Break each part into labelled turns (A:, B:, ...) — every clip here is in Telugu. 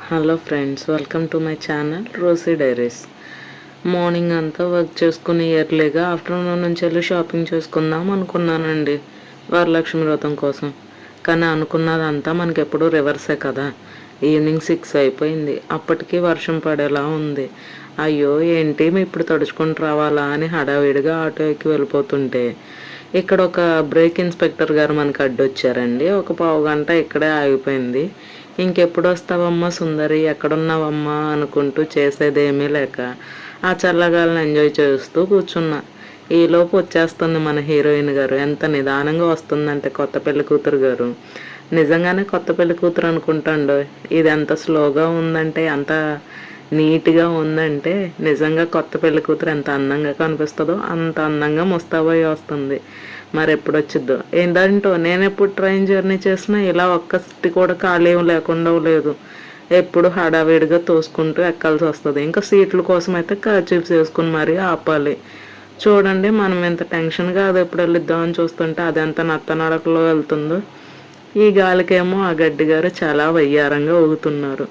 A: Hello friends, welcome to my channel Rosie diaries. Morning అంతా వర్క్ చేసుకుని ఎర్లీగా ఆఫ్టర్నూన్ నుంచి వెళ్ళి షాపింగ్ చేసుకుందాం అనుకున్నానండి వరలక్ష్మి వ్రతం కోసం. కానీ అనుకున్నదంతా మనకి ఎప్పుడు రివర్సే కదా. ఈవినింగ్ 6 అయిపోయింది, అప్పటికి వర్షం పడేలా ఉంది. అయ్యో ఏంటి ఇప్పుడు తడుచుకుంటూ రావాలా అని హడావిడిగా ఆటో ఎక్కి వెళ్ళిపోతుంటే ఇక్కడ ఒక బ్రేక్ ఇన్స్పెక్టర్ గారు మనకు అడ్డొచ్చారండి. ఒక పావు గంట ఇక్కడే ఆగిపోయింది. ఇంకెప్పుడు వస్తావమ్మా సుందరి, ఎక్కడున్నావమ్మా అనుకుంటూ చేసేదేమీ లేక ఆ చల్లగాలను ఎంజాయ్ చేస్తూ కూర్చున్నా. ఈలోపు వచ్చేస్తుంది మన హీరోయిన్ గారు. ఎంత నిదానంగా వస్తుందంటే కొత్త పెళ్లి కూతురు గారు. నిజంగానే కొత్త పెళ్లి కూతురు అనుకుంటాండో. ఇది ఎంత స్లోగా ఉందంటే, ఎంత నీట్గా ఉందంటే, నిజంగా కొత్త పెళ్లి కూతురు ఎంత అందంగా కనిపిస్తుందో అంత అందంగా ముస్తాబోయి వస్తుంది. మరి ఎప్పుడు వచ్చిద్దో ఏంటంటో. నేను ఎప్పుడు ట్రైన్ జర్నీ చేసినా ఇలా ఒక్కటి కూడా ఖాళీ లేకుండా లేదు. ఎప్పుడు హడావిడిగా తోసుకుంటూ ఎక్కాల్సి వస్తుంది. ఇంకా సీట్ల కోసం అయితే కర్చీఫ్స్ వేసుకుని మరీ ఆపాలి. చూడండి, మనం ఎంత టెన్షన్గా అది ఎప్పుడు వెళ్ళిద్దామని చూస్తుంటే అది ఎంత నత్తనడకలో వెళ్తుందో. ఈ గాలికేమో ఆ గడ్డి గారు చాలా వయ్యారంగా ఊగుతున్నారు.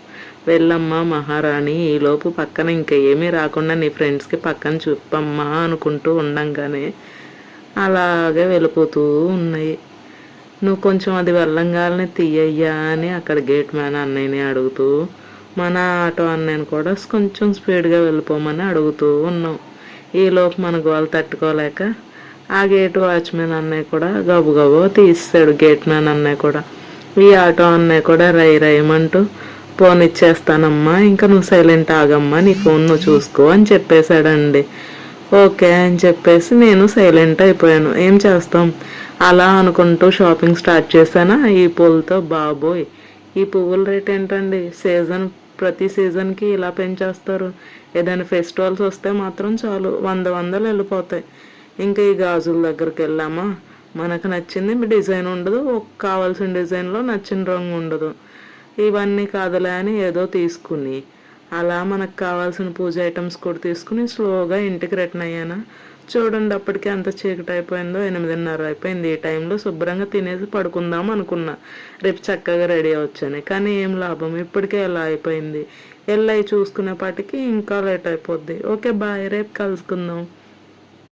A: వెళ్ళమ్మా మహారాణి, ఈలోపు పక్కన ఇంకా ఏమీ రాకుండా నీ ఫ్రెండ్స్కి పక్కన చూపమ్మా అనుకుంటూ ఉండంగానే అలాగే వెళ్ళిపోతూ ఉన్నాయి. నువ్వు కొంచెం అది వెళ్ళంగానే తీయ్యా అని అక్కడ గేట్ మ్యాన్ అన్నయ్యని అడుగుతూ, మన ఆటో అన్నయ్యని కూడా కొంచెం స్పీడ్గా వెళ్ళిపోమని అడుగుతూ ఉన్నాం. ఈలోపు మన గోలు తట్టుకోలేక ఆ గేట్ వాచ్మెన్ అన్నయ్య కూడా గబు గబు తీసాడు. గేట్ మ్యాన్ అన్నయ్య కూడా, ఈ ఆటో అన్నయ్య కూడా రైమంటూ ఫోన్ ఇచ్చేస్తానమ్మా, ఇంకా నువ్వు సైలెంట్ ఆగమ్మా, నీ ఫోన్ నువ్వు చూసుకో అని చెప్పేశాడండి. ఓకే అని చెప్పేసి నేను సైలెంట్ అయిపోయాను. ఏం చేస్తాం, అలా అనుకుంటూ షాపింగ్ స్టార్ట్ చేశానా ఈ పూలతో. బాబోయ్, ఈ పువ్వుల రేట్ ఏంటండి, ప్రతి సీజన్కి ఇలా పెంచేస్తారు. ఏదైనా ఫెస్టివల్స్ వస్తే మాత్రం చాలు 100 వెళ్ళిపోతాయి. ఇంకా ఈ గాజుల దగ్గరికి వెళ్ళామా, మనకు నచ్చింది డిజైన్ ఉండదు, కావాల్సిన డిజైన్లో నచ్చిన రంగు ఉండదు. ఇవన్నీ కాదులే అని ఏదో తీసుకుని అలా మనకు కావాల్సిన పూజ ఐటమ్స్ కూడా తీసుకుని స్లోగా ఇంటికి రిటర్న్ అయ్యానా. చూడండి, అప్పటికే ఎంత చీకటి అయిపోయిందో. 8:30 అయిపోయింది. ఈ టైంలో శుభ్రంగా తినేసి పడుకుందాం అనుకున్నా, రేపు చక్కగా రెడీ అవచ్చని. కానీ ఏం లాభం, ఇప్పటికే ఎలా అయిపోయింది. వెళ్ళి చూసుకునేపాటికి ఇంకా లేట్ అయిపోద్ది. ఓకే బాయ్, రేపు కలుసుకుందాం.